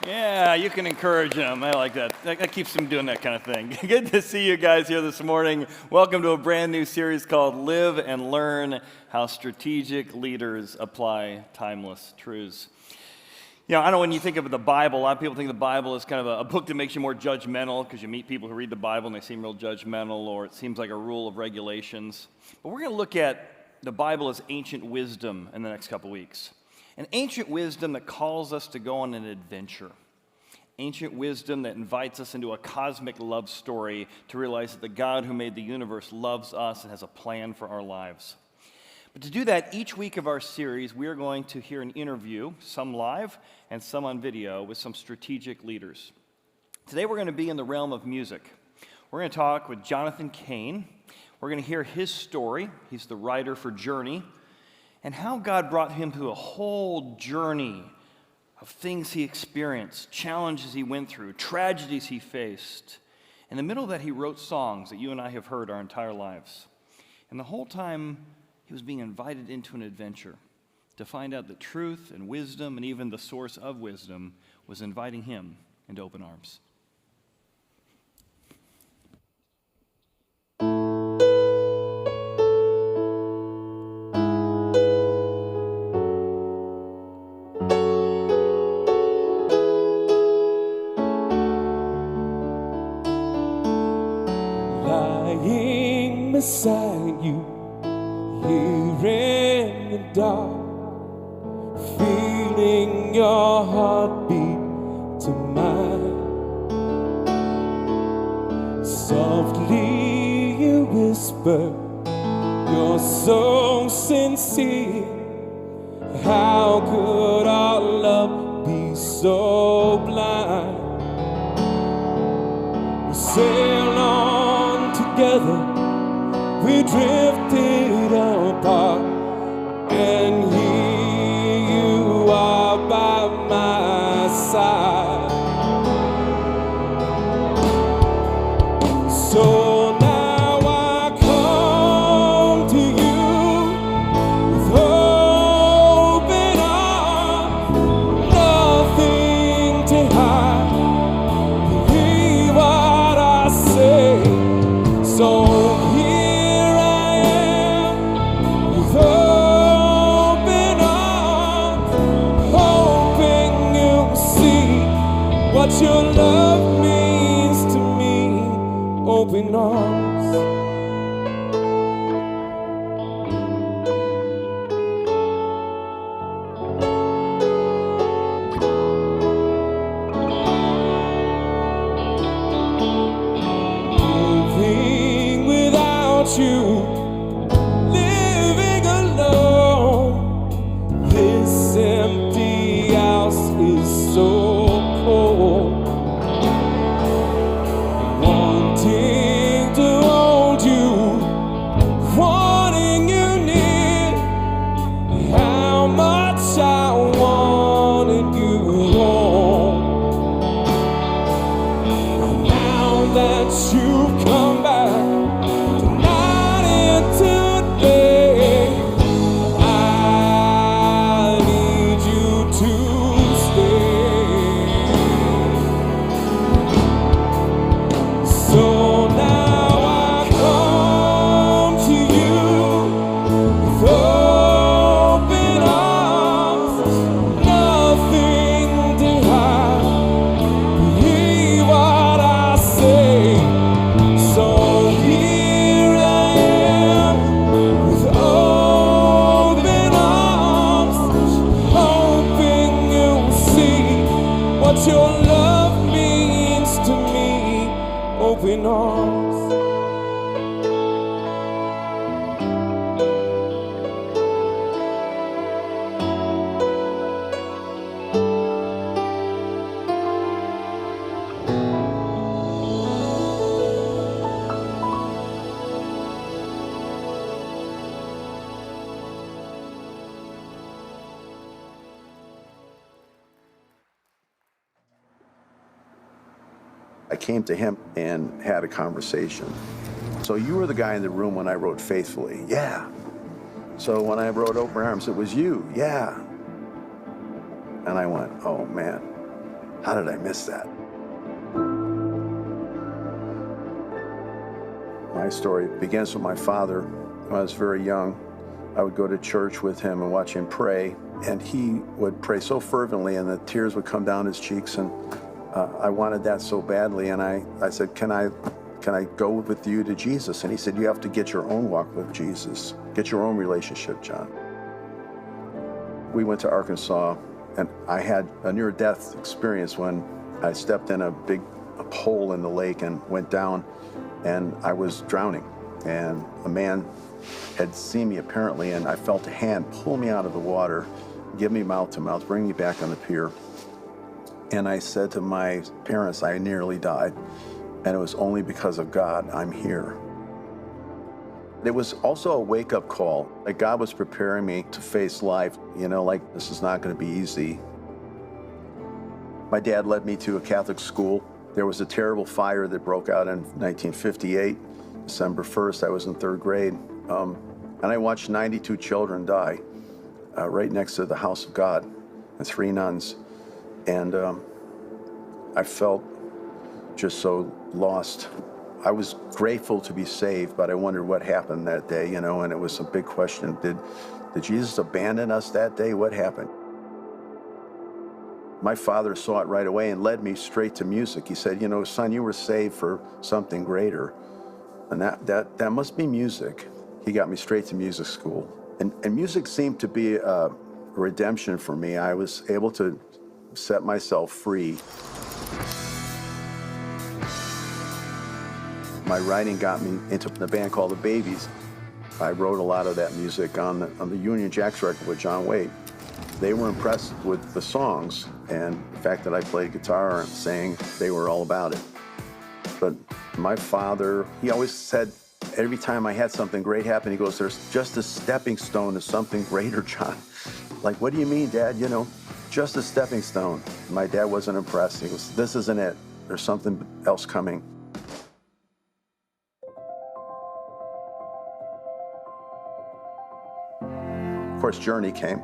Yeah, you can encourage them. I like that. That keeps them doing that kind of thing. Good to see you guys here this morning. Welcome to a brand new series called Live and Learn: How Strategic Leaders Apply Timeless Truths. You know, I know when you think of the Bible, a lot of people think the Bible is kind of a book that makes you more judgmental because you meet people who read the Bible and they seem real judgmental, or it seems like a rule of regulations. But we're going to look at the Bible as ancient wisdom in the next couple weeks. An ancient wisdom that calls us to go on an adventure. Ancient wisdom that invites us into a cosmic love story to realize that the God who made the universe loves us and has a plan for our lives. But to do that, each week of our series, we are going to hear an interview, some live and some on video, with some strategic leaders. Today we're going to be in the realm of music. We're going to talk with Jonathan Cain. We're going to hear his story. He's the writer for Journey, and how God brought him through a whole journey of things he experienced, challenges he went through, tragedies he faced. In the middle of that, he wrote songs that you and I have heard our entire lives. And the whole time, he was being invited into an adventure to find out that truth and wisdom, and even the source of wisdom, was inviting him into open arms. Lying beside you, here in the dark, feeling your heartbeat to mine. Softly you whisper, you're so sincere. How could our love be so blind? We sail on together, we drifted apart, and here you are by my side. So now I come to you with open arms, nothing to hide. Believe what I say. So here I am with open arms, hoping you'll see what your love means to me. Open arms. Moving without you, living alone. This empty house is so cold. Wanting to hold you, wanting you near. How much I wanted you home. Now that you've come back, tonight and today, I need you to stay. So now I come to you with open arms, nothing to hide. Believe what I say. So here I am with open arms, hoping you'll see what your love means to me. Open arms. I came to him and had a conversation. So you were the guy in the room when I wrote Faithfully. Yeah. So when I wrote Open Arms, it was you. Yeah. And I went, oh man, How did I miss that? My story begins with my father. When I was very young, I would go to church with him and watch him pray, and he would pray so fervently and the tears would come down his cheeks, and I wanted that so badly, and I said, can I go with you to Jesus? And he said, you have to get your own walk with Jesus. Get your own relationship, John. We went to Arkansas, and I had a near-death experience when I stepped in a big hole in the lake and went down, and I was drowning. And a man had seen me apparently, and I felt a hand pull me out of the water, give me mouth to mouth, bring me back on the pier. And I said to my parents, I nearly died, and it was only because of God I'm here. It was also a wake-up call. Like God was preparing me to face life, like this is not going to be easy. My dad led me to a Catholic school. There was a terrible fire that broke out in 1958. December 1st, I was in 3rd grade. And I watched 92 children die right next to the house of God and 3 nuns. And I felt just so lost. I was grateful to be saved, but I wondered what happened that day, and it was a big question. Did Jesus abandon us that day? What happened? My father saw it right away and led me straight to music. He said, son, you were saved for something greater, and that must be music. He got me straight to music school. And music seemed to be a redemption for me. I was able to set myself free. My writing got me into the band called the Babies. I wrote a lot of that music on the Union Jacks record with John Waite. They were impressed with the songs and the fact that I played guitar and sang. They were all about it. But my father, he always said, every time I had something great happen, he goes, there's just a stepping stone to something greater, John. Like, what do you mean, Dad? Just a stepping stone. My dad wasn't impressed. He goes, this isn't it. There's something else coming. Of course, Journey came.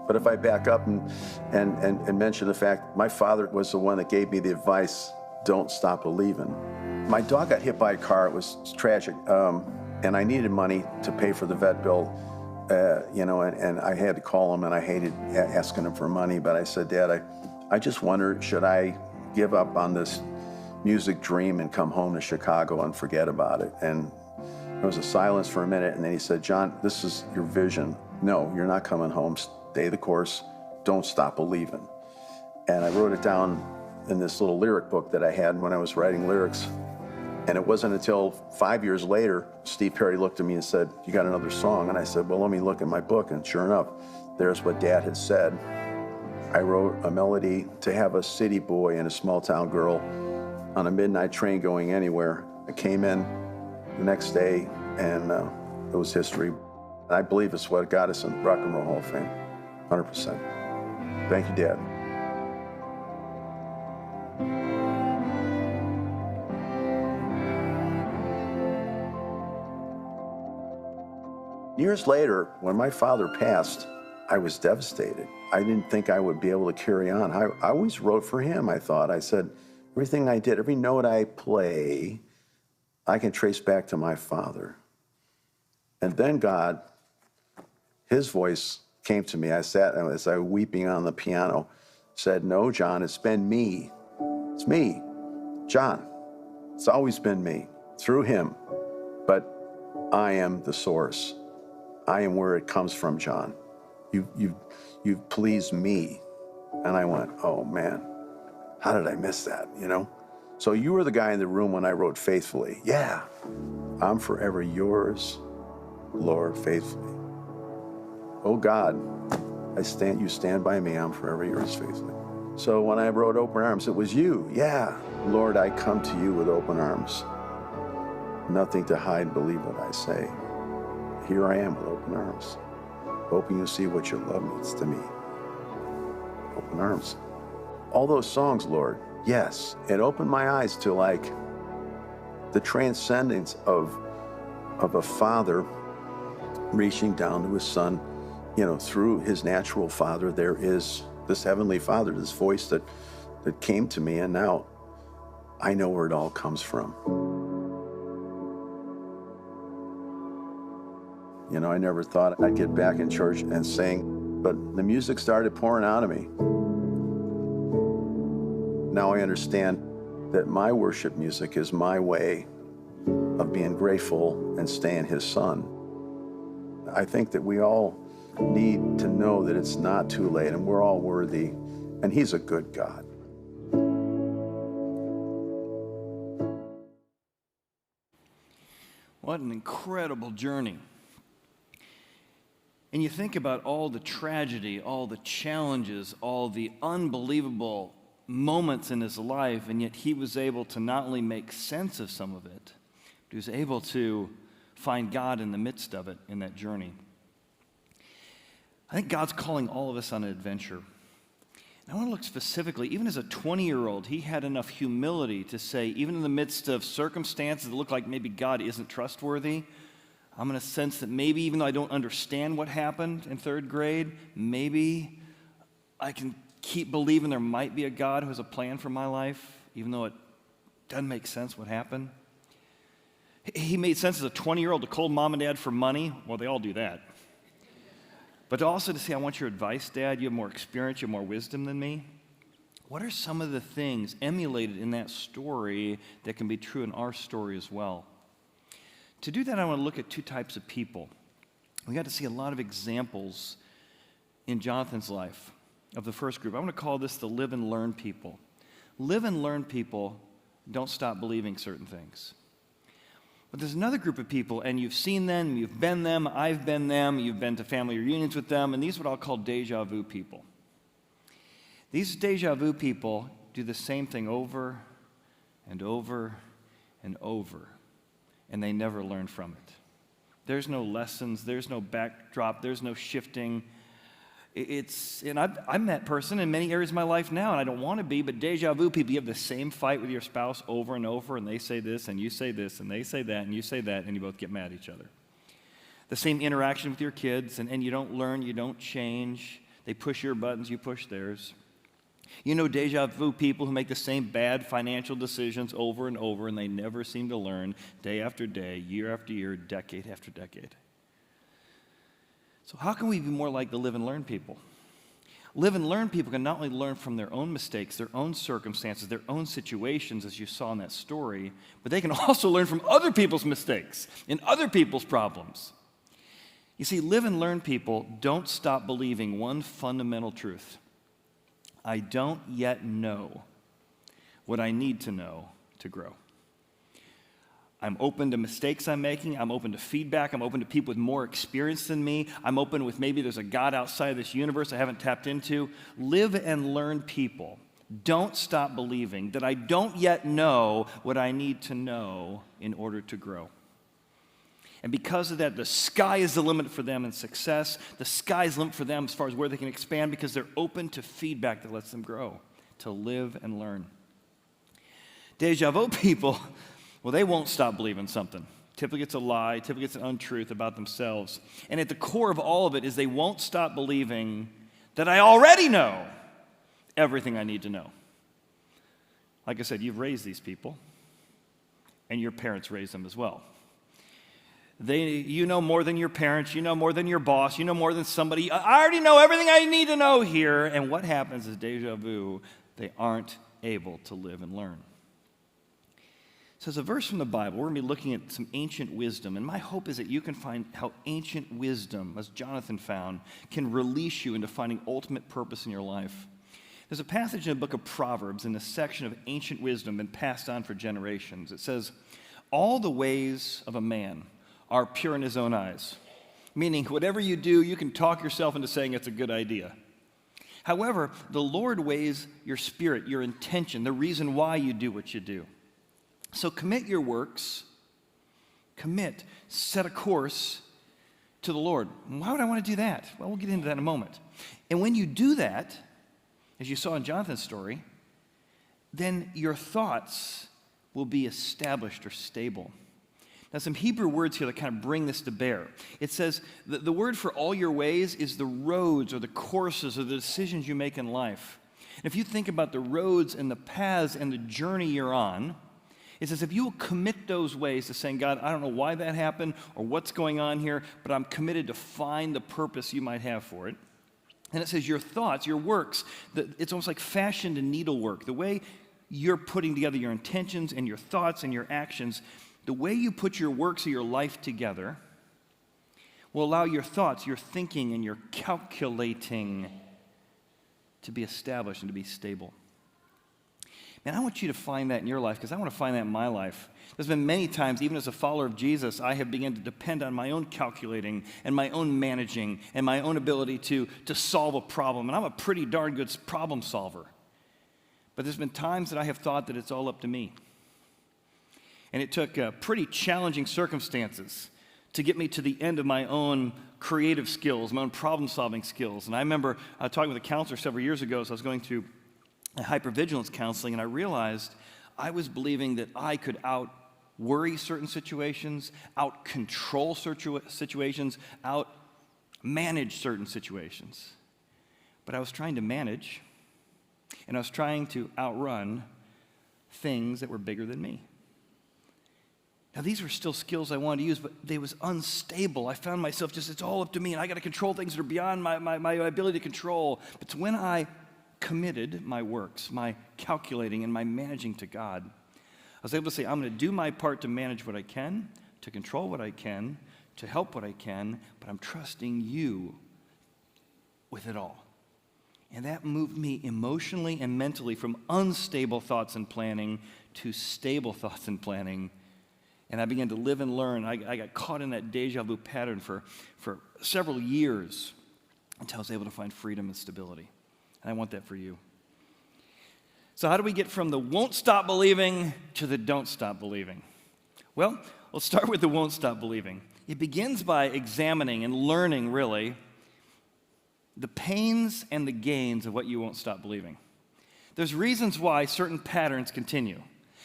But if I back up and mention the fact my father was the one that gave me the advice, don't stop believing. My dog got hit by a car. It was tragic. And I needed money to pay for the vet bill, and I had to call him, and I hated asking him for money. But I said, Dad, I just wonder, should I give up on this music dream and come home to Chicago and forget about it? And there was a silence for a minute, and then he said, John, this is your vision. No, you're not coming home. Stay the course. Don't stop believing. And I wrote it down in this little lyric book that I had when I was writing lyrics. And it wasn't until 5 years later, Steve Perry looked at me and said, you got another song? And I said, well, let me look at my book. And sure enough, there's what Dad had said. I wrote a melody to have a city boy and a small town girl on a midnight train going anywhere. I came in the next day, and it was history. And I believe it's what got us in Rock and Roll Hall of Fame, 100%. Thank you, Dad. Years later, when my father passed, I was devastated. I didn't think I would be able to carry on. I always wrote for him, I thought. I said, everything I did, every note I play, I can trace back to my father. And then God, his voice came to me. I sat as I was weeping on the piano, said, no, John, it's been me. It's me, John. It's always been me, through him. But I am the source. I am where it comes from, John. You've pleased me. And I went, oh man, how did I miss that, So you were the guy in the room when I wrote faithfully. Yeah, I'm forever yours, Lord, faithfully. Oh God, you stand by me, I'm forever yours faithfully. So when I wrote Open Arms, it was you. Yeah, Lord, I come to you with open arms. Nothing to hide, believe what I say. Here I am with open arms, hoping you see what your love means to me. Open arms. All those songs, Lord, yes, it opened my eyes to the transcendence of a father reaching down to his son. Through his natural father, there is this Heavenly Father, this voice that came to me, and now I know where it all comes from. You know, I never thought I'd get back in church and sing, but the music started pouring out of me. Now I understand that my worship music is my way of being grateful and staying His son. I think that we all need to know that it's not too late and we're all worthy, and He's a good God. What an incredible journey. And you think about all the tragedy, all the challenges, all the unbelievable moments in his life, and yet he was able to not only make sense of some of it, but he was able to find God in the midst of it in that journey. I think God's calling all of us on an adventure. And I want to look specifically, even as a 20-year-old, he had enough humility to say, even in the midst of circumstances that look like maybe God isn't trustworthy, I'm in a sense that maybe even though I don't understand what happened in third grade, maybe I can keep believing there might be a God who has a plan for my life, even though it doesn't make sense what happened. He made sense as a 20-year-old to call mom and dad for money. Well, they all do that. But also to say, I want your advice, Dad. You have more experience, you have more wisdom than me. What are some of the things emulated in that story that can be true in our story as well? To do that, I want to look at two types of people. We got to see a lot of examples in Jonathan's life of the first group. I want to call this the live and learn people. Live and learn people don't stop believing certain things. But there's another group of people, and you've seen them, you've been them, I've been them, you've been to family reunions with them, and these are what I'll call deja vu people. These deja vu people do the same thing over and over and over, and they never learn from it. There's no lessons, there's no backdrop, there's no shifting. And I'm that person in many areas of my life now, and I don't want to be, but deja vu people, you have the same fight with your spouse over and over, and they say this, and you say this, and they say that, and you say that, and you both get mad at each other. The same interaction with your kids, and you don't learn, you don't change. They push your buttons, you push theirs. You know deja vu people who make the same bad financial decisions over and over, and they never seem to learn day after day, year after year, decade after decade. So how can we be more like the live and learn people? Live and learn people can not only learn from their own mistakes, their own circumstances, their own situations, as you saw in that story, but they can also learn from other people's mistakes and other people's problems. You see, live and learn people don't stop believing one fundamental truth. I don't yet know what I need to know to grow. I'm open to mistakes I'm making. I'm open to feedback. I'm open to people with more experience than me. I'm open with maybe there's a God outside of this universe I haven't tapped into. Live and learn people don't stop believing that I don't yet know what I need to know in order to grow. And because of that, the sky is the limit for them in success. The sky is the limit for them as far as where they can expand because they're open to feedback that lets them grow, to live and learn. Deja vu people, well, they won't stop believing something. Typically it's a lie, typically it's an untruth about themselves. And at the core of all of it is they won't stop believing that I already know everything I need to know. Like I said, you've raised these people, and your parents raised them as well. You know more than your parents, you know more than your boss, you know more than somebody. I already know everything I need to know here. And what happens is deja vu, they aren't able to live and learn. So, as a verse from the Bible, we're going to be looking at some ancient wisdom, and my hope is that you can find how ancient wisdom, as Jonathan found, can release you into finding ultimate purpose in your life. There's a passage in the book of Proverbs in a section of ancient wisdom been passed on for generations. It says, all the ways of a man are pure in his own eyes, meaning whatever you do, you can talk yourself into saying it's a good idea. However, the Lord weighs your spirit, your intention, the reason why you do what you do. So commit your works, set a course to the Lord. Why would I want to do that? Well, we'll get into that in a moment. And when you do that, as you saw in Jonathan's story, then your thoughts will be established or stable. Now, some Hebrew words here that kind of bring this to bear. It says the word for all your ways is the roads or the courses or the decisions you make in life. And if you think about the roads and the paths and the journey you're on, it says if you will commit those ways to saying, God, I don't know why that happened or what's going on here, but I'm committed to find the purpose you might have for it. And it says your thoughts, your works, it's almost like fashioned in needlework. The way you're putting together your intentions and your thoughts and your actions, the way you put your works of your life together will allow your thoughts, your thinking, and your calculating to be established and to be stable. Man, I want you to find that in your life because I want to find that in my life. There's been many times, even as a follower of Jesus, I have begun to depend on my own calculating and my own managing and my own ability to solve a problem. And I'm a pretty darn good problem solver. But there's been times that I have thought that it's all up to me. And it took pretty challenging circumstances to get me to the end of my own creative skills, my own problem-solving skills. And I remember talking with a counselor several years ago as I was going through hypervigilance counseling, and I realized I was believing that I could out-worry certain situations, out-control situations, out-manage certain situations. But I was trying to manage, and I was trying to outrun things that were bigger than me. Now, these were still skills I wanted to use, but they was unstable. I found myself it's all up to me, and I got to control things that are beyond my ability to control. But it's when I committed my works, my calculating, and my managing to God, I was able to say, I'm going to do my part to manage what I can, to control what I can, to help what I can, but I'm trusting you with it all. And that moved me emotionally and mentally from unstable thoughts and planning to stable thoughts and planning. And I began to live and learn. I got caught in that deja vu pattern for several years until I was able to find freedom and stability. And I want that for you. So how do we get from the won't stop believing to the don't stop believing? Well, we'll start with the won't stop believing. It begins by examining and learning, really, the pains and the gains of what you won't stop believing. There's reasons why certain patterns continue.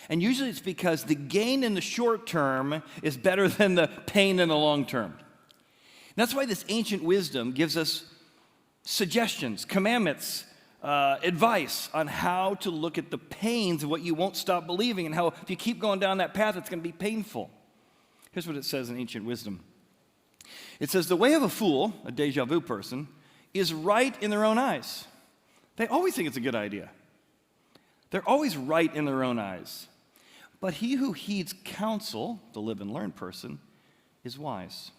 And usually it's because the gain in the short term is better than the pain in the long term. And that's why this ancient wisdom gives us suggestions, commandments, advice on how to look at the pains of what you won't stop believing and how if you keep going down that path, it's going to be painful. Here's what it says in ancient wisdom. It says, the way of a fool, a deja vu person, is right in their own eyes. They always think it's a good idea. They're always right in their own eyes. But he who heeds counsel, the live and learn person, is wise.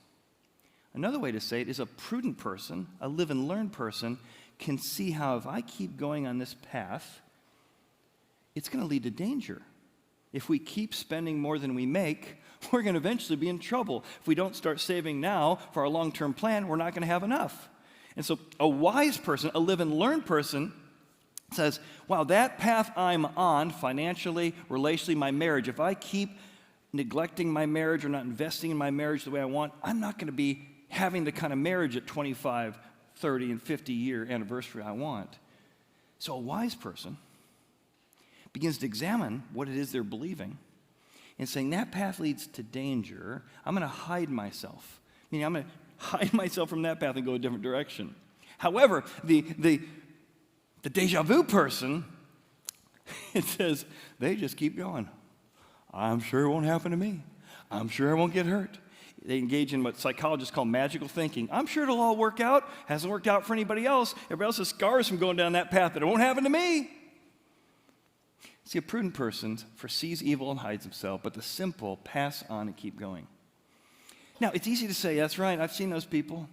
Another way to say it is a prudent person, a live and learn person, can see how if I keep going on this path, it's going to lead to danger. If we keep spending more than we make, we're going to eventually be in trouble. If we don't start saving now for our long-term plan, we're not going to have enough. And so a wise person, a live and learn person, says, wow, that path I'm on, financially, relationally, my marriage, if I keep neglecting my marriage or not investing in my marriage the way I want, I'm not going to be having the kind of marriage at 25, 30, and 50-year anniversary I want. So a wise person begins to examine what it is they're believing and saying, that path leads to danger. I'm going to hide myself. Meaning I'm going to hide myself from that path and go a different direction. However, the deja vu person, it says, they just keep going. I'm sure it won't happen to me. I'm sure I won't get hurt. They engage in what psychologists call magical thinking. I'm sure it'll all work out. Hasn't worked out for anybody else. Everybody else has scars from going down that path, but it won't happen to me. See, a prudent person foresees evil and hides himself, but the simple pass on and keep going. Now, it's easy to say, that's right, I've seen those people.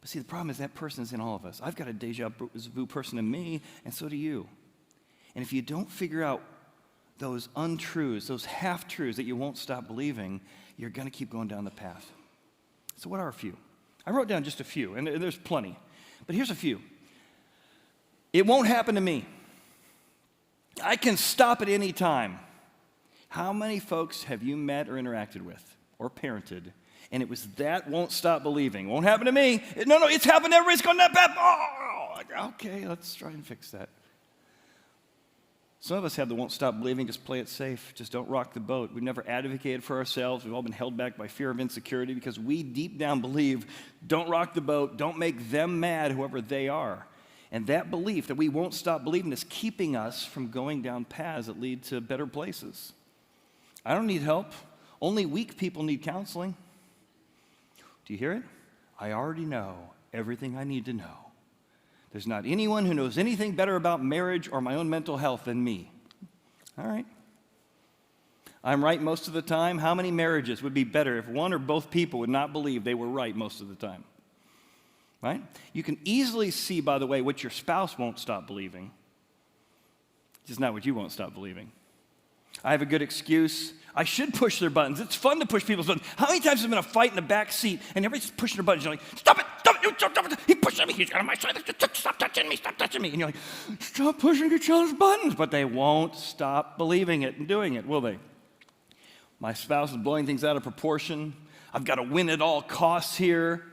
But see, the problem is that person is in all of us. I've got a deja vu person in me, and so do you. And if you don't figure out those untruths, those half-truths that you won't stop believing, you're going to keep going down the path. So what are a few? I wrote down just a few, and there's plenty. But here's a few. It won't happen to me. I can stop at any time. How many folks have you met or interacted with or parented, and it was that won't stop believing? Won't happen to me. No, it's happened to everybody's going that path. Oh, okay, let's try and fix that. Some of us have the won't stop believing, just play it safe, just don't rock the boat. We've never advocated for ourselves. We've all been held back by fear of insecurity because we deep down believe, don't rock the boat, don't make them mad, whoever they are. And that belief that we won't stop believing is keeping us from going down paths that lead to better places. I don't need help. Only weak people need counseling. Do you hear it? I already know everything I need to know. There's not anyone who knows anything better about marriage or my own mental health than me. All right. I'm right most of the time. How many marriages would be better if one or both people would not believe they were right most of the time? Right? You can easily see, by the way, what your spouse won't stop believing. Just not what you won't stop believing. I have a good excuse. I should push their buttons. It's fun to push people's buttons. How many times have I been in a fight in the back seat and everybody's pushing their buttons? You're like, stop it, stop it, stop it. He pushed me, he's on my side. Stop touching me, stop touching me. And you're like, stop pushing each other's buttons. But they won't stop believing it and doing it, will they? My spouse is blowing things out of proportion. I've got to win at all costs here.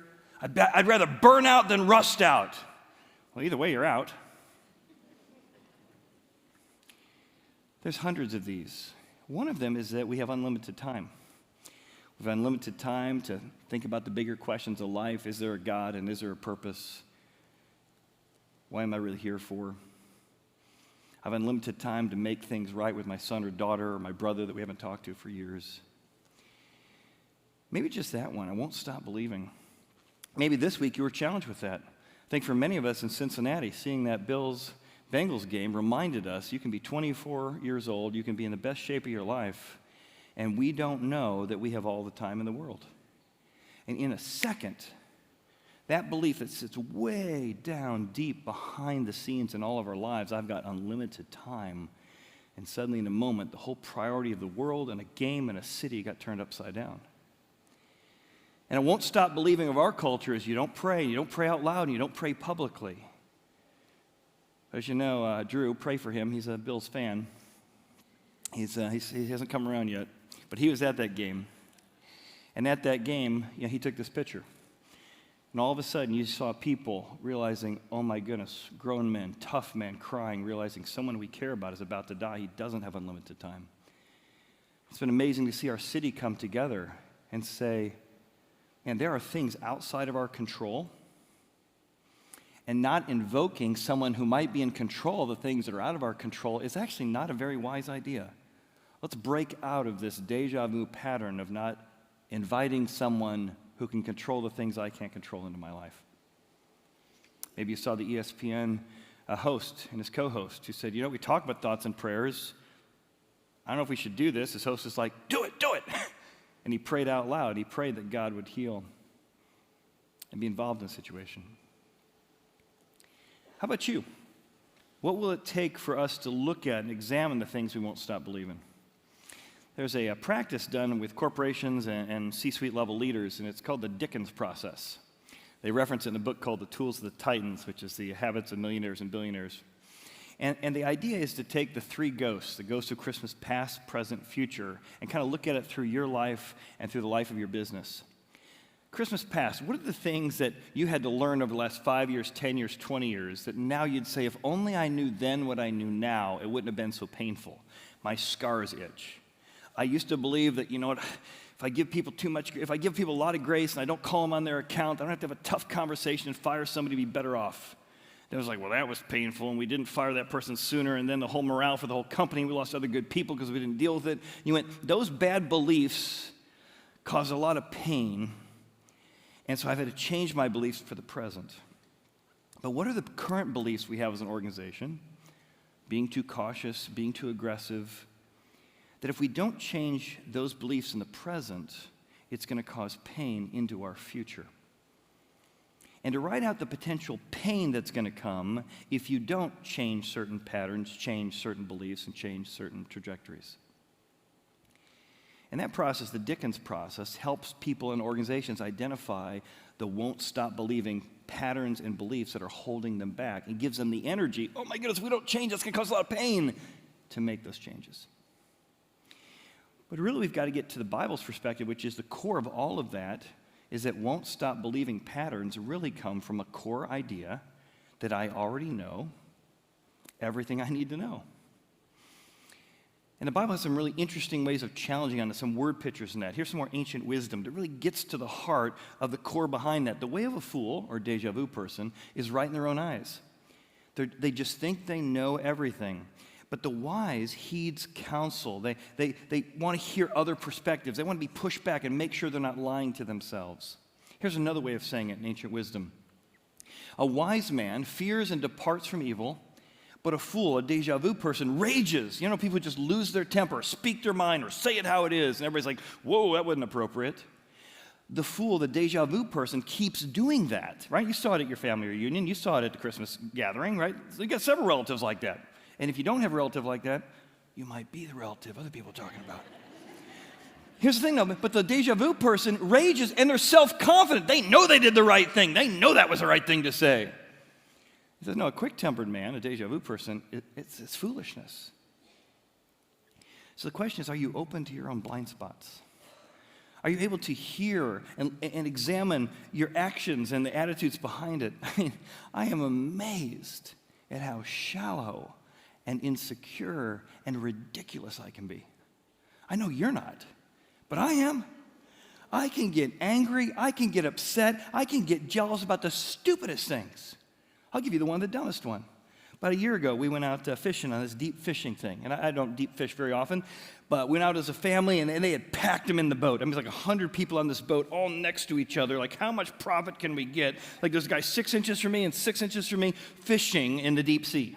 I'd rather burn out than rust out. Well, either way, you're out. There's hundreds of these. One of them is that we have unlimited time. We have unlimited time to think about the bigger questions of life. Is there a God and is there a purpose? Why am I really here for? I have unlimited time to make things right with my son or daughter or my brother that we haven't talked to for years. Maybe just that one. I won't stop believing. Maybe this week you were challenged with that. I think for many of us in Cincinnati, seeing that Bengals game reminded us you can be 24 years old, you can be in the best shape of your life, and we don't know that we have all the time in the world. And in a second, that belief that sits way down deep behind the scenes in all of our lives, I've got unlimited time, and suddenly in a moment, the whole priority of the world and a game and a city got turned upside down. And I won't stop believing of our culture is you don't pray out loud, and you don't pray publicly. As you know, Drew, pray for him. He's a Bills fan. He hasn't come around yet, but he was at that game. And at that game, he took this picture. And all of a sudden, you saw people realizing, oh my goodness, grown men, tough men crying, realizing someone we care about is about to die. He doesn't have unlimited time. It's been amazing to see our city come together and say, man, there are things outside of our control. And not invoking someone who might be in control of the things that are out of our control is actually not a very wise idea. Let's break out of this deja vu pattern of not inviting someone who can control the things I can't control into my life. Maybe you saw the ESPN host and his co-host who said, we talk about thoughts and prayers. I don't know if we should do this. His host is like, do it. And he prayed out loud. He prayed that God would heal and be involved in the situation. How about you? What will it take for us to look at and examine the things we won't stop believing? There's a practice done with corporations and C-suite level leaders, and it's called the Dickens process. They reference it in a book called The Tools of the Titans, which is the habits of millionaires and billionaires. And the idea is to take the three ghosts, the ghost of Christmas past, present, future, and kind of look at it through your life and through the life of your business. Christmas past, what are the things that you had to learn over the last 5 years, 10 years, 20 years that now you'd say, if only I knew then what I knew now, it wouldn't have been so painful. My scars itch. I used to believe that, if I give people a lot of grace and I don't call them on their account, I don't have to have a tough conversation and fire somebody to be better off. Then it was like, well, that was painful, and we didn't fire that person sooner, and then the whole morale for the whole company, we lost other good people because we didn't deal with it. You went, those bad beliefs cause a lot of pain. And so I've had to change my beliefs for the present. But what are the current beliefs we have as an organization? Being too cautious, being too aggressive. That if we don't change those beliefs in the present, it's going to cause pain into our future. And to write out the potential pain that's going to come if you don't change certain patterns, change certain beliefs, and change certain trajectories. And that process, the Dickens process, helps people and organizations identify the won't stop believing patterns and beliefs that are holding them back and gives them the energy, oh my goodness, if we don't change, that's going to cause a lot of pain, to make those changes. But really we've got to get to the Bible's perspective, which is the core of all of that, is that won't stop believing patterns really come from a core idea that I already know everything I need to know. And the Bible has some really interesting ways of challenging on this, some word pictures in that. Here's some more ancient wisdom that really gets to the heart of the core behind that. The way of a fool, or deja vu person, is right in their own eyes. They just think they know everything. But the wise heeds counsel. They want to hear other perspectives. They want to be pushed back and make sure they're not lying to themselves. Here's another way of saying it in ancient wisdom. A wise man fears and departs from evil, but a fool, a deja vu person, rages. You know, people just lose their temper, speak their mind, or say it how it is, and everybody's like, whoa, that wasn't appropriate. The fool, the deja vu person, keeps doing that, right? You saw it at your family reunion. You saw it at the Christmas gathering, right? So you got several relatives like that. And if you don't have a relative like that, you might be the relative other people are talking about. Here's the thing, though, but the deja vu person rages, and they're self-confident. They know they did the right thing. They know that was the right thing to say. He says, no, a quick-tempered man, a deja vu person, it's foolishness. So the question is, are you open to your own blind spots? Are you able to hear and examine your actions and the attitudes behind it? I mean, I am amazed at how shallow and insecure and ridiculous I can be. I know you're not, but I am. I can get angry, I can get upset, I can get jealous about the stupidest things. I'll give you the dumbest one. About a year ago, we went out fishing on this deep fishing thing. And I don't deep fish very often, but went out as a family, and they had packed them in the boat. I mean, it's like 100 people on this boat, all next to each other. Like, how much profit can we get? Like, there's a guy 6 inches from me and 6 inches from me fishing in the deep sea.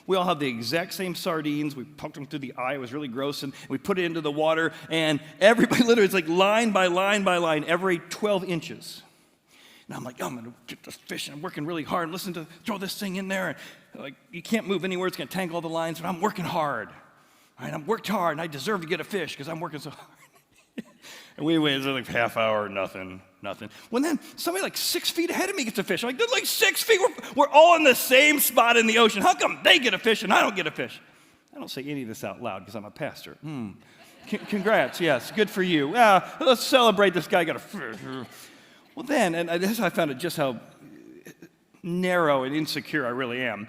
We all have the exact same sardines. We poked them through the eye. It was really gross. And we put it into the water. And everybody, literally, it's like line by line by line, every 12 inches. And I'm like, oh, I'm going to get this fish. And I'm working really hard. Listen to, throw this thing in there. And like, you can't move anywhere. It's going to tangle all the lines. But I'm working hard. All right, I've worked hard. And I deserve to get a fish because I'm working so hard. And we wait like half hour, nothing. Well, then somebody like 6 feet ahead of me gets a fish. I'm like, they're like 6 feet. We're all in the same spot in the ocean. How come they get a fish and I don't get a fish? I don't say any of this out loud because I'm a pastor. Congrats, yes, good for you. Let's celebrate this guy got a fish. Well then, and this I found it just how narrow and insecure I really am.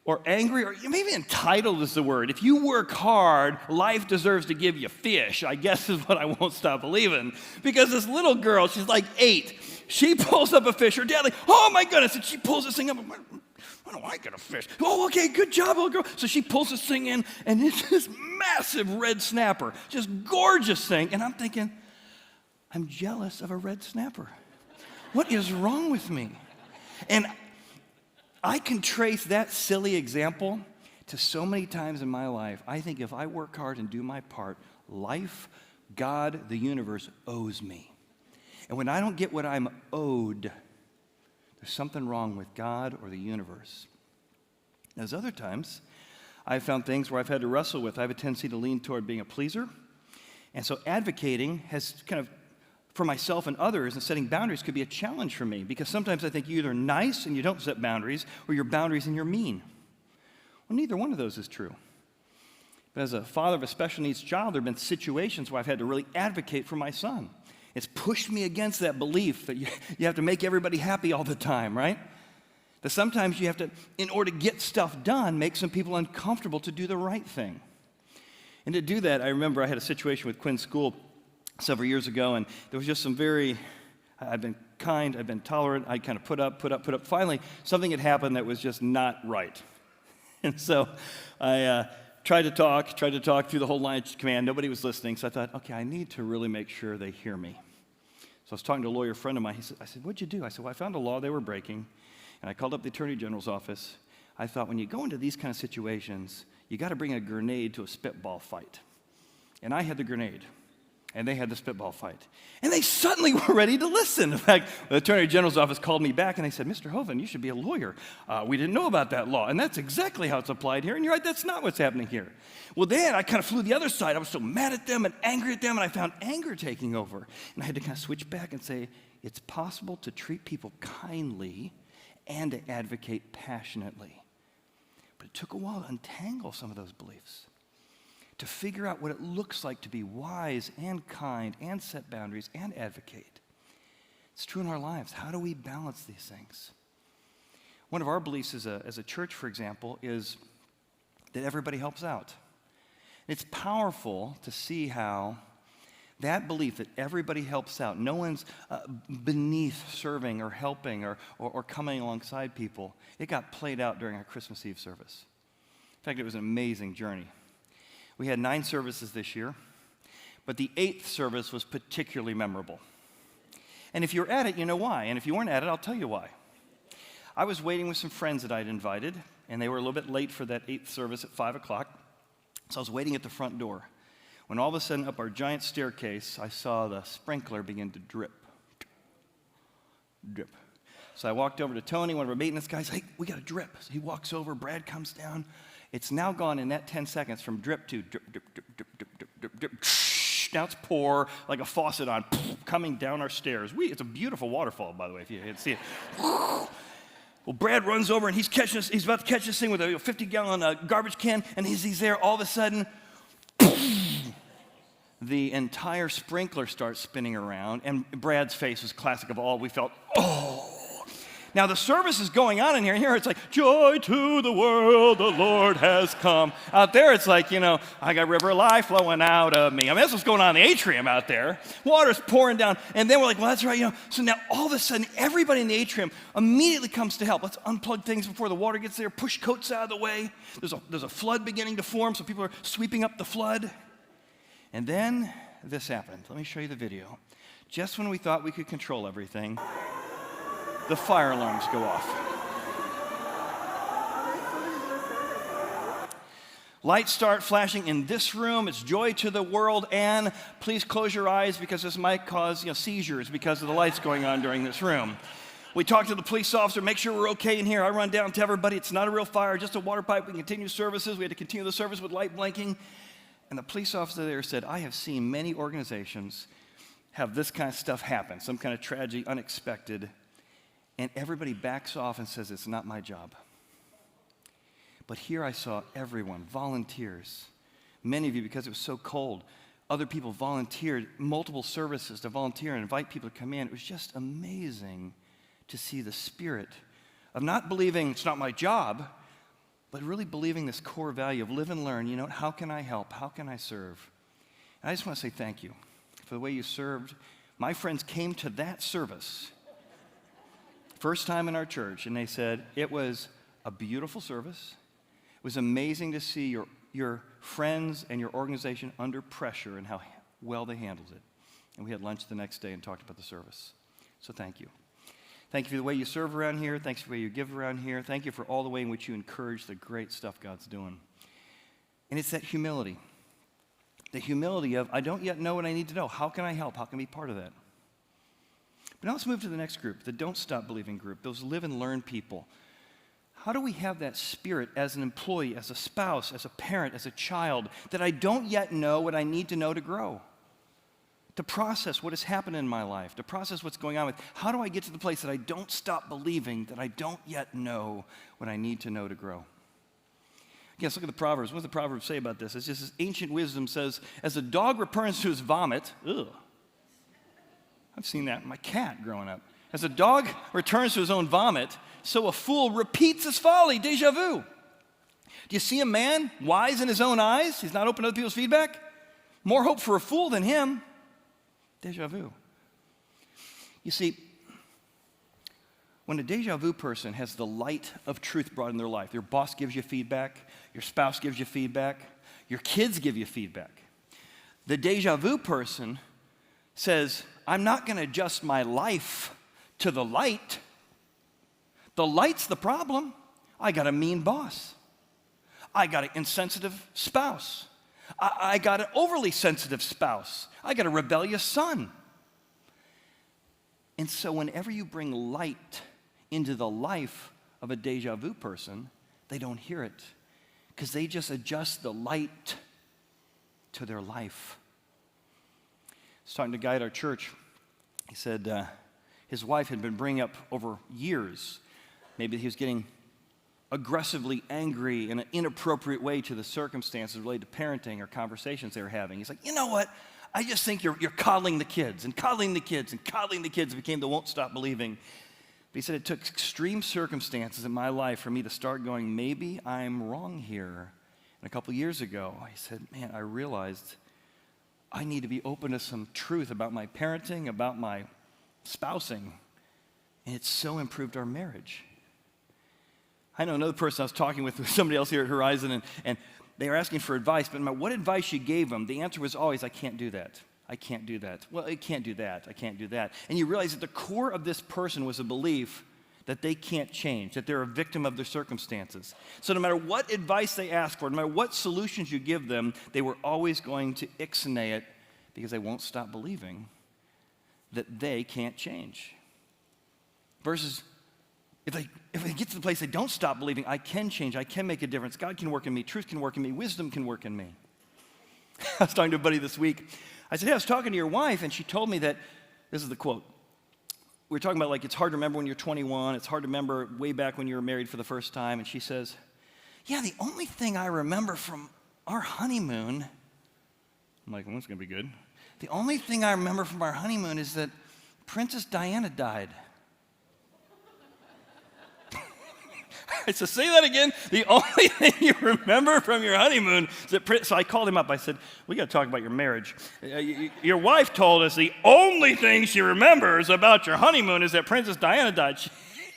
Or angry, or maybe entitled is the word. If you work hard, life deserves to give you fish, I guess is what I won't stop believing. Because this little girl, she's like 8. She pulls up a fish. Her dad like, oh my goodness, and she pulls this thing up. Why don't I get a fish? Oh, okay, good job, little girl. So she pulls this thing in, and it's this massive red snapper, just gorgeous thing. And I'm thinking, I'm jealous of a red snapper. What is wrong with me? And I can trace that silly example to so many times in my life. I think if I work hard and do my part, life, God, the universe owes me. And when I don't get what I'm owed, there's something wrong with God or the universe. There's other times I've found things where I've had to wrestle with. I have a tendency to lean toward being a pleaser. And so advocating has kind of, for myself and others, and setting boundaries could be a challenge for me, because sometimes I think you're either nice and you don't set boundaries, or you're boundaries and you're mean. Well, neither one of those is true. But as a father of a special needs child, there have been situations where I've had to really advocate for my son. It's pushed me against that belief that you have to make everybody happy all the time, right? That sometimes you have to, in order to get stuff done, make some people uncomfortable to do the right thing. And to do that, I remember I had a situation with Quinn's school several years ago, and there was just some I've been kind, I've been tolerant, I kind of put up. Finally, something had happened that was just not right. And so I tried to talk through the whole line of command. Nobody was listening, so I thought, okay, I need to really make sure they hear me. So I was talking to a lawyer friend of mine. I said, what'd you do? I said, well, I found a law they were breaking, and I called up the Attorney General's office. I thought, when you go into these kind of situations, you got to bring a grenade to a spitball fight. And I had the grenade. And they had the spitball fight. And they suddenly were ready to listen. In fact, the Attorney General's office called me back, and they said, Mr. Hovind, you should be a lawyer. We didn't know about that law. And that's exactly how it's applied here. And you're right, that's not what's happening here. Well, then I kind of flew the other side. I was so mad at them and angry at them, and I found anger taking over. And I had to kind of switch back and say, it's possible to treat people kindly and to advocate passionately. But it took a while to untangle some of those beliefs, to figure out what it looks like to be wise and kind and set boundaries and advocate. It's true in our lives. How do we balance these things? One of our beliefs as a church, for example, is that everybody helps out. It's powerful to see how that belief that everybody helps out, no one's beneath serving or helping or coming alongside people, it got played out during our Christmas Eve service. In fact, it was an amazing journey. We had 9 services this year, but the 8th service was particularly memorable. And if you're at it, you know why. And if you weren't at it, I'll tell you why. I was waiting with some friends that I'd invited, and they were a little bit late for that 8th service at 5 o'clock. So I was waiting at the front door. When all of a sudden, up our giant staircase, I saw the sprinkler begin to drip. Drip. So I walked over to Tony, one of our maintenance guys. Hey, we got a drip. So he walks over. Brad comes down. It's now gone in that 10 seconds from drip to drip, drip, drip, drip, drip, drip, drip, drip. Now it's pour like a faucet on, coming down our stairs. It's a beautiful waterfall, by the way, if you can see it. Well, Brad runs over and he's about to catch this thing with a 50-gallon garbage can, and he's there. All of a sudden, the entire sprinkler starts spinning around, and Brad's face was classic of all. We felt, oh. Now, the service is going on in here, and here it's like, joy to the world, the Lord has come. Out there, it's like, I got river of life flowing out of me. I mean, that's what's going on in the atrium out there. Water's pouring down, and then we're like, well, that's right, So now, all of a sudden, everybody in the atrium immediately comes to help. Let's unplug things before the water gets there, push coats out of the way. There's a flood beginning to form, so people are sweeping up the flood. And then this happened. Let me show you the video. Just when we thought we could control everything, the fire alarms go off. Lights start flashing in this room. It's joy to the world. And please close your eyes because this might cause seizures because of the lights going on during this room. We talk to the police officer, make sure we're okay in here. I run down to everybody. It's not a real fire, just a water pipe. We continue services. We had to continue the service with light blinking. And the police officer there said, I have seen many organizations have this kind of stuff happen, some kind of tragedy, unexpected. And everybody backs off and says, it's not my job. But here I saw everyone, volunteers. Many of you, because it was so cold, other people volunteered, multiple services to volunteer and invite people to come in. It was just amazing to see the spirit of not believing it's not my job, but really believing this core value of live and learn. How can I help? How can I serve? And I just want to say thank you for the way you served. My friends came to that service first time in our church, and they said it was a beautiful service. It was amazing to see your friends and your organization under pressure and how well they handled it. And we had lunch the next day and talked about the service. So thank you. Thank you for the way you serve around here. Thanks for the way you give around here. Thank you for all the way in which you encourage the great stuff God's doing. And it's that humility. The humility of, I don't yet know what I need to know. How can I help? How can I be part of that? But now let's move to the next group, the Don't Stop Believing group, those live and learn people. How do we have that spirit as an employee, as a spouse, as a parent, as a child, that I don't yet know what I need to know to grow? To process what has happened in my life, to process what's going on with, how do I get to the place that I don't stop believing that I don't yet know what I need to know to grow? Again, let's look at the Proverbs. What does the Proverbs say about this? It's just this ancient wisdom says, as a dog returns to his vomit, I've seen that in my cat growing up. As a dog returns to his own vomit, so a fool repeats his folly, deja vu. Do you see a man wise in his own eyes? He's not open to other people's feedback? More hope for a fool than him. Deja vu. You see, when a deja vu person has the light of truth brought in their life, your boss gives you feedback, your spouse gives you feedback, your kids give you feedback. The deja vu person says, I'm not going to adjust my life to the light. The light's the problem. I got a mean boss. I got an insensitive spouse. I got an overly sensitive spouse. I got a rebellious son. And so whenever you bring light into the life of a deja vu person, they don't hear it because they just adjust the light to their life. I was talking to a guy at our church. He said his wife had been bringing up over years. Maybe he was getting aggressively angry in an inappropriate way to the circumstances related to parenting or conversations they were having. He's like, you know what? I just think you're coddling the kids and coddling the kids and coddling the kids. It became the won't stop believing. But he said it took extreme circumstances in my life for me to start going, maybe I'm wrong here. And And a couple years ago, he said, man, I realized I need to be open to some truth about my parenting, about my spousing, and it's so improved our marriage. I know another person I was talking with somebody else here at Horizon, and they were asking for advice, but no matter what advice you gave them, the answer was always, I can't do that. I can't do that. Well, I can't do that. I can't do that. And you realize that the core of this person was a belief that they can't change, that they're a victim of their circumstances. So no matter what advice they ask for, no matter what solutions you give them, they were always going to ixnay it because they won't stop believing that they can't change. Versus if they get to the place they don't stop believing, I can change, I can make a difference, God can work in me, truth can work in me, wisdom can work in me. I was talking to a buddy this week. I said, hey, I was talking to your wife, and she told me that, this is the quote, we were talking about like it's hard to remember when you're 21, it's hard to remember way back when you were married for the first time, and she says, yeah, the only thing I remember from our honeymoon, I'm like, well, that's going to be good. The only thing I remember from our honeymoon is that Princess Diana died. I said, say that again. The only thing you remember from your honeymoon is that so I called him up. I said, we got to talk about your marriage. Your wife told us the only thing she remembers about your honeymoon is that Princess Diana died.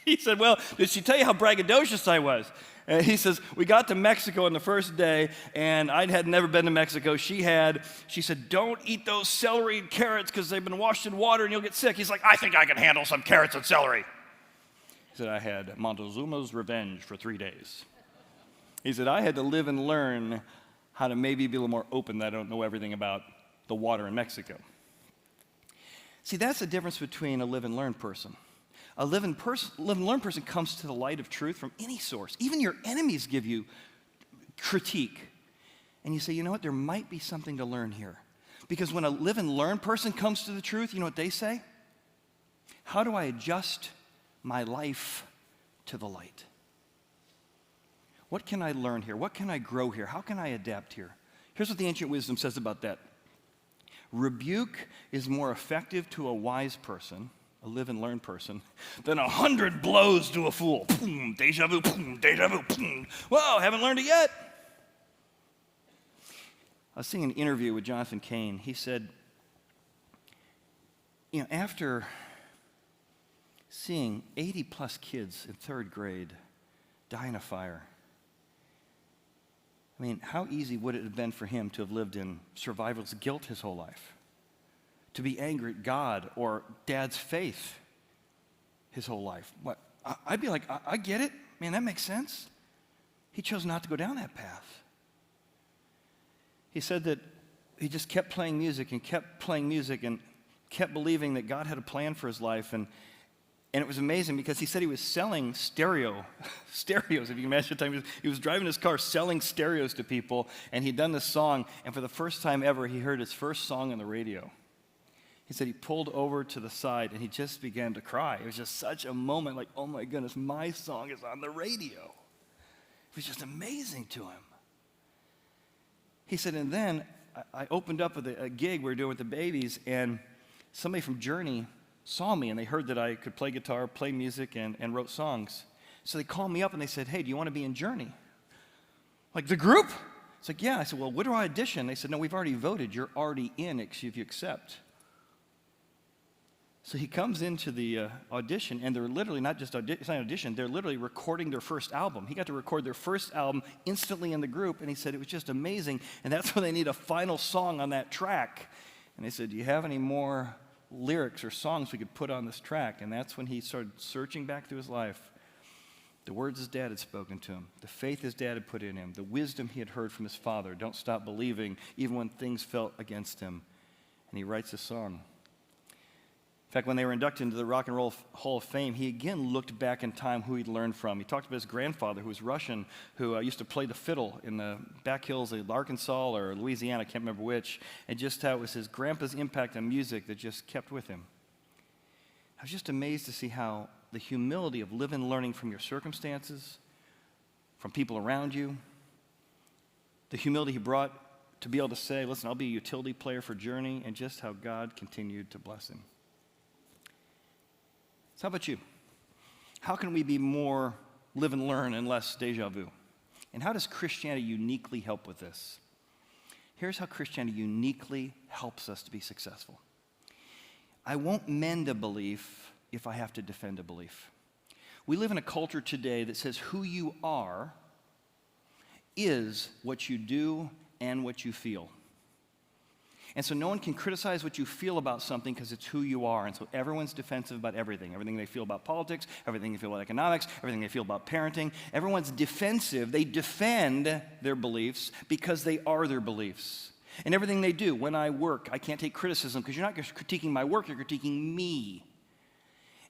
He said, well, did she tell you how braggadocious I was? And he says, we got to Mexico on the first day, and I had never been to Mexico. She said, don't eat those celery and carrots because they've been washed in water and you'll get sick. He's like, I think I can handle some carrots and celery. He said, I had Montezuma's revenge for 3 days. He said, I had to live and learn how to maybe be a little more open that I don't know everything about the water in Mexico. See, that's the difference between a live and learn person. A live and learn person comes to the light of truth from any source. Even your enemies give you critique. And you say, you know what, there might be something to learn here. Because when a live and learn person comes to the truth, you know what they say? How do I adjust my life to the light? What can I learn here? What can I grow here? How can I adapt here? Here's what the ancient wisdom says about that. Rebuke is more effective to a wise person, a live and learn person, than 100 blows to a fool. Boom, deja vu, boom, deja vu, boom. Whoa, haven't learned it yet. I was seeing an interview with Cain. He said, you know, after seeing 80 plus kids in third grade die in a fire, I mean, how easy would it have been for him to have lived in survival's guilt his whole life? To be angry at God or dad's faith his whole life? What? I'd be like, I get it. Man, that makes sense. He chose not to go down that path. He said that he just kept playing music and kept playing music and kept believing that God had a plan for his life. And it was amazing because he said he was selling stereos, if you can imagine the time. He was driving his car selling stereos to people, and he'd done this song, and for the first time ever, he heard his first song on the radio. He said he pulled over to the side, and he just began to cry. It was just such a moment, like, oh my goodness, my song is on the radio. It was just amazing to him. He said, and then I opened up with a gig we were doing with the babies, and somebody from Journey saw me, and they heard that I could play guitar, play music, and wrote songs. So they called me up, and they said, hey, do you want to be in Journey? Like, the group? It's like, yeah. I said, well, what do I audition? They said, no, we've already voted. You're already in if you accept. So he comes into the audition, and they're literally not just it's not an audition, they're literally recording their first album. He got to record their first album instantly in the group, and he said it was just amazing, and that's when they need a final song on that track. And they said, do you have any more lyrics or songs we could put on this track? And that's when he started searching back through his life. The words his dad had spoken to him, the faith his dad had put in him, the wisdom he had heard from his father. Don't stop believing, even when things felt against him. And he writes a song. In fact, when they were inducted into the Rock and Roll Hall of Fame, he again looked back in time who he'd learned from. He talked about his grandfather, who was Russian, who used to play the fiddle in the back hills of Arkansas or Louisiana, I can't remember which, and just how it was his grandpa's impact on music that just kept with him. I was just amazed to see how the humility of living and learning from your circumstances, from people around you, the humility he brought to be able to say, listen, I'll be a utility player for Journey, and just how God continued to bless him. So how about you? How can we be more live and learn and less deja vu? And how does Christianity uniquely help with this? Here's how Christianity uniquely helps us to be successful. I won't mend a belief if I have to defend a belief. We live in a culture today that says who you are is what you do and what you feel. And so no one can criticize what you feel about something because it's who you are. And so everyone's defensive about everything. Everything they feel about politics, everything they feel about economics, everything they feel about parenting. Everyone's defensive. They defend their beliefs because they are their beliefs. And everything they do, when I work, I can't take criticism because you're not critiquing my work, you're critiquing me.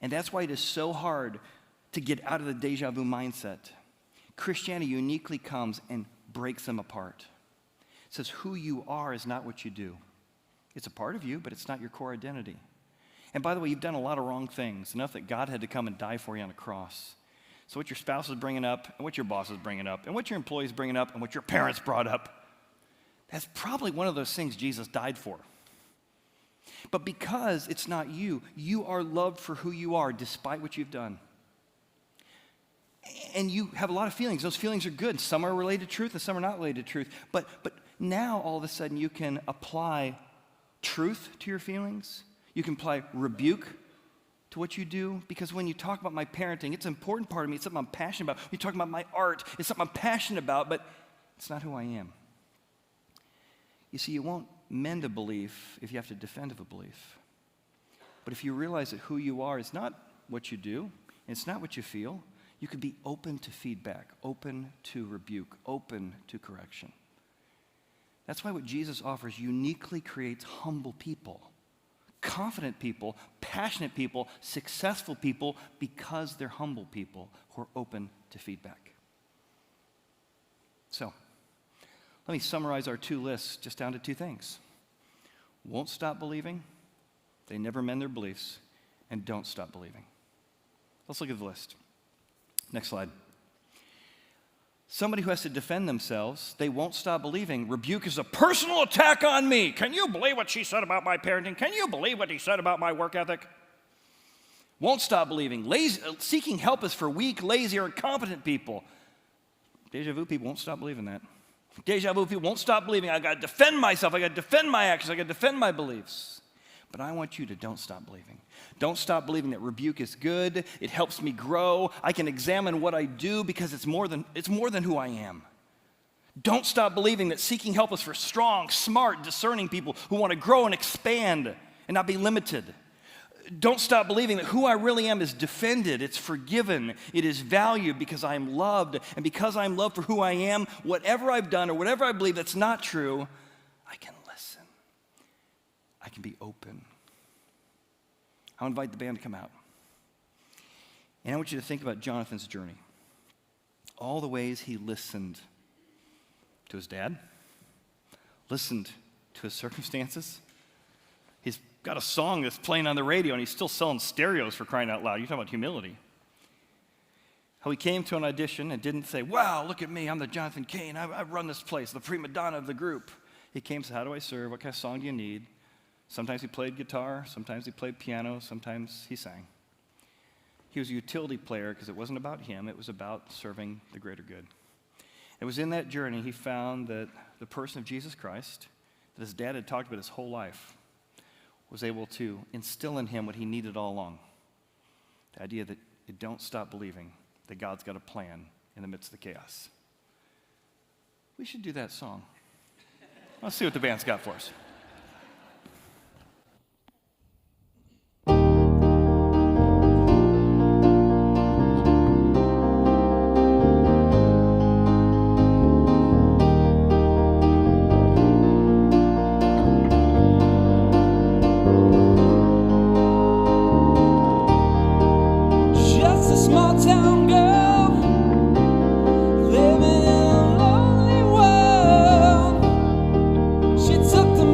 And that's why it is so hard to get out of the deja vu mindset. Christianity uniquely comes and breaks them apart. It says who you are is not what you do. It's a part of you, but it's not your core identity. And by the way, you've done a lot of wrong things, enough that God had to come and die for you on a cross. So what your spouse is bringing up, and what your boss is bringing up, and what your employees bringing up, and what your parents brought up, that's probably one of those things Jesus died for. But because it's not you, you are loved for who you are despite what you've done. And you have a lot of feelings. Those feelings are good. Some are related to truth and some are not related to truth. But now all of a sudden you can apply truth to your feelings. You can apply rebuke to what you do. Because when you talk about my parenting, it's an important part of me. It's something I'm passionate about. When you talk about my art, it's something I'm passionate about, but it's not who I am. You see, you won't mend a belief if you have to defend a belief. But if you realize that who you are is not what you do, and it's not what you feel, you can be open to feedback, open to rebuke, open to correction. That's why what Jesus offers uniquely creates humble people, confident people, passionate people, successful people, because they're humble people who are open to feedback. So, let me summarize our two lists just down to two things. Won't stop believing, they never mend their beliefs, and don't stop believing. Let's look at the list. Next slide. Somebody who has to defend themselves, they won't stop believing. Rebuke is a personal attack on me. Can you believe what she said about my parenting? Can you believe what he said about my work ethic? Won't stop believing. Seeking help is for weak, lazy, or incompetent people. Deja vu people won't stop believing that. Deja vu people won't stop believing. I got to defend myself. I got to defend my actions. I got to defend my beliefs. But I want you to don't stop believing. Don't stop believing that rebuke is good. It helps me grow. I can examine what I do because it's more than who I am. Don't stop believing that seeking help is for strong, smart, discerning people who want to grow and expand and not be limited. Don't stop believing that who I really am is defended, it's forgiven, it is valued because I am loved. And because I am loved for who I am, whatever I've done or whatever I believe that's not true, I can listen. I can be open. I'll invite the band to come out. And I want you to think about Jonathan's journey. All the ways he listened to his dad, listened to his circumstances. He's got a song that's playing on the radio and he's still selling stereos, for crying out loud. You're talking about humility. How he came to an audition and didn't say, wow, look at me, I'm the Jonathan Cain, I run this place, the prima donna of the group. He came and said, how do I serve? What kind of song do you need? Sometimes he played guitar, sometimes he played piano, sometimes he sang. He was a utility player because it wasn't about him, it was about serving the greater good. It was in that journey he found that the person of Jesus Christ, that his dad had talked about his whole life, was able to instill in him what he needed all along. The idea that you don't stop believing that God's got a plan in the midst of the chaos. We should do that song. Let's see what the band's got for us. Living in a lonely world, she took the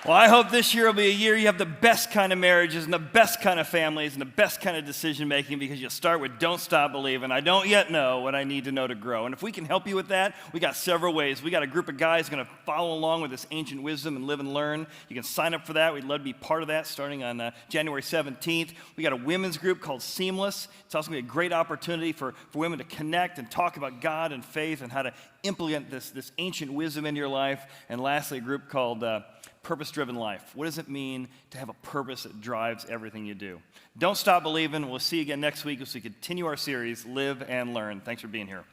Well, I hope this year will be a year you have the best kind of marriages and the best kind of families and the best kind of decision making, because you'll start with don't stop believing. I don't yet know what I need to know to grow. And if we can help you with that, we got several ways. We got a group of guys going to follow along with this ancient wisdom and live and learn. You can sign up for that. We'd love to be part of that starting on January 17th. We got a women's group called Seamless. It's also going to be a great opportunity for women to connect and talk about God and faith and how to implement this ancient wisdom into your life. And lastly, a group called Purpose-Driven Life. What does it mean to have a purpose that drives everything you do? Don't stop believing. We'll see you again next week as we continue our series, Live and Learn. Thanks for being here.